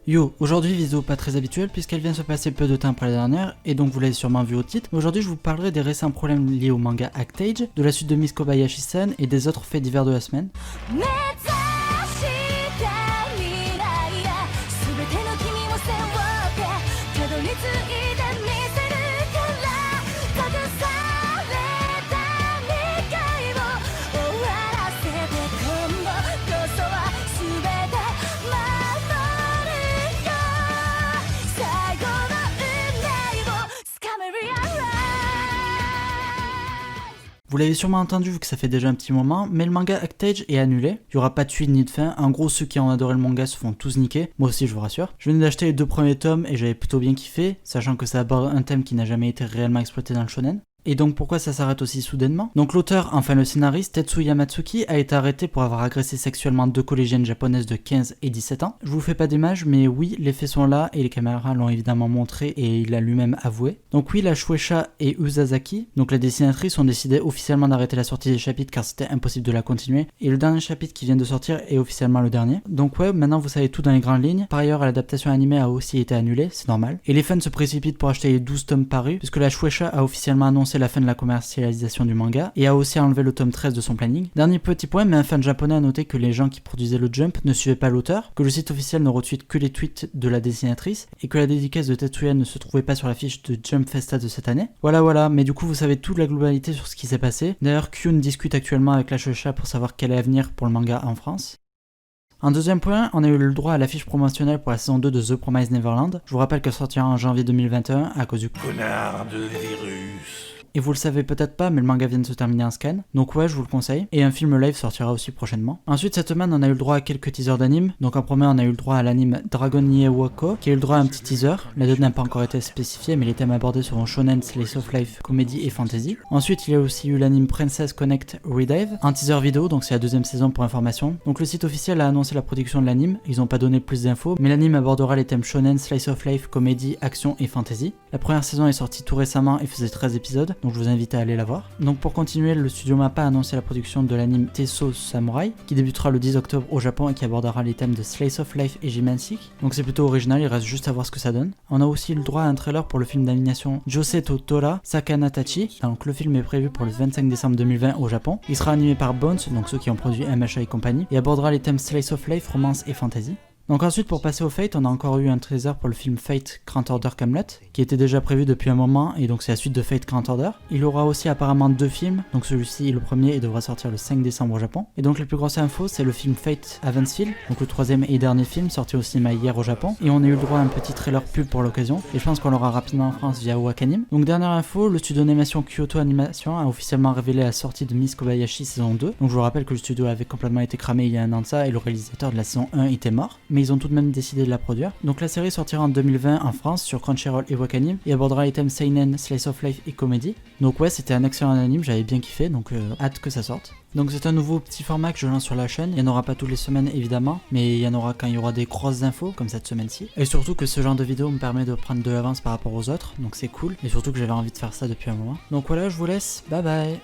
Yo, aujourd'hui vidéo pas très habituelle puisqu'elle vient se passer peu de temps après la dernière et donc vous l'avez sûrement vu au titre. Aujourd'hui je vous parlerai des récents problèmes liés au manga Actage, de la suite de Miss Kobayashi-san et des autres faits divers de la semaine. Vous l'avez sûrement entendu vu que ça fait déjà un petit moment, mais le manga Actage est annulé. Il n'y aura pas de suite ni de fin. En gros, ceux qui ont adoré le manga se font tous niquer. Moi aussi, je vous rassure. Je venais d'acheter les 2 premiers tomes et j'avais plutôt bien kiffé, sachant que ça aborde un thème qui n'a jamais été réellement exploité dans le shonen. Et donc pourquoi ça s'arrête aussi soudainement? Donc l'auteur, enfin le scénariste, Tetsuya Matsuki, a été arrêté pour avoir agressé sexuellement 2 collégiennes japonaises de 15 et 17 ans. Je vous fais pas d'image, mais oui, les faits sont là et les caméras l'ont évidemment montré et il a lui-même avoué. Donc oui, la Shueisha et Usazaki, donc la dessinatrice, ont décidé officiellement d'arrêter la sortie des chapitres car c'était impossible de la continuer. Et le dernier chapitre qui vient de sortir est officiellement le dernier. Donc ouais, maintenant vous savez tout dans les grandes lignes. Par ailleurs, l'adaptation animée a aussi été annulée, c'est normal. Et les fans se précipitent pour acheter les 12 tomes parus, puisque la Shueisha a officiellement annoncé la fin de la commercialisation du manga et a aussi enlevé le tome 13 de son planning. Dernier petit point, mais un fan japonais a noté que les gens qui produisaient le Jump ne suivaient pas l'auteur, que le site officiel ne retweet que les tweets de la dessinatrice et que la dédicace de Tetsuya ne se trouvait pas sur la fiche de Jump Festa de cette année. Voilà, mais du coup vous savez toute la globalité sur ce qui s'est passé. D'ailleurs, Kyun discute actuellement avec la Shueisha pour savoir quel est l'avenir pour le manga en France. En deuxième point, on a eu le droit à l'affiche promotionnelle pour la saison 2 de The Promised Neverland. Je vous rappelle qu'elle sortira en janvier 2021 à cause du connard de virus. Et vous le savez peut-être pas, mais le manga vient de se terminer en scan, donc ouais, je vous le conseille. Et un film live sortira aussi prochainement. Ensuite, cette semaine, on a eu le droit à quelques teasers d'anime. Donc en premier, on a eu le droit à l'anime Dragon Ie Wako, qui a eu le droit à un petit teaser. La date n'a pas encore été spécifiée, mais les thèmes abordés seront shonen, slice of life, comédie et fantasy. Ensuite, il y a aussi eu l'anime Princess Connect Redive, un teaser vidéo, donc c'est la 2e saison pour information. Donc le site officiel a annoncé la production de l'anime, ils n'ont pas donné plus d'infos, mais l'anime abordera les thèmes shonen, slice of life, comédie, action et fantasy. La première saison est sortie tout récemment et faisait 13 épisodes, donc je vous invite à aller la voir. Donc pour continuer, le studio MAPPA a annoncé la production de l'anime Tesso Samurai, qui débutera le 10 octobre au Japon et qui abordera les thèmes de slice of life et Jimansik. Donc c'est plutôt original, il reste juste à voir ce que ça donne. On a aussi le droit à un trailer pour le film d'animation Joseto Tora Sakanatachi. Donc le film est prévu pour le 25 décembre 2020 au Japon. Il sera animé par Bones, donc ceux qui ont produit MHA et compagnie, et abordera les thèmes slice of life, romance et fantasy. Donc ensuite, pour passer au Fate, on a encore eu un teaser pour le film Fate Grand Order Camlet, qui était déjà prévu depuis un moment, et donc c'est la suite de Fate Grand Order. Il aura aussi apparemment 2 films, donc celui-ci est le premier et devra sortir le 5 décembre au Japon. Et donc les plus grosses infos, c'est le film Fate Evansville, donc le 3e et dernier film, sorti au cinéma hier au Japon. Et on a eu le droit à un petit trailer pub pour l'occasion, et je pense qu'on l'aura rapidement en France via Wakanim. Donc dernière info, le studio d'animation Kyoto Animation a officiellement révélé la sortie de Miss Kobayashi saison 2. Donc je vous rappelle que le studio avait complètement été cramé il y a un an de ça, et le réalisateur de la saison 1 était mort. Mais ils ont tout de même décidé de la produire. Donc la série sortira en 2020 en France sur Crunchyroll et Wakanim et abordera les thèmes seinen, slice of life et comédie. Donc ouais, c'était un excellent anime, j'avais bien kiffé, donc hâte que ça sorte. Donc c'est un nouveau petit format que je lance sur la chaîne. Il n'y en aura pas toutes les semaines évidemment, mais il y en aura quand il y aura des grosses infos comme cette semaine-ci. Et surtout que ce genre de vidéo me permet de prendre de l'avance par rapport aux autres, donc c'est cool. Et surtout que j'avais envie de faire ça depuis un moment. Donc voilà, je vous laisse, bye bye.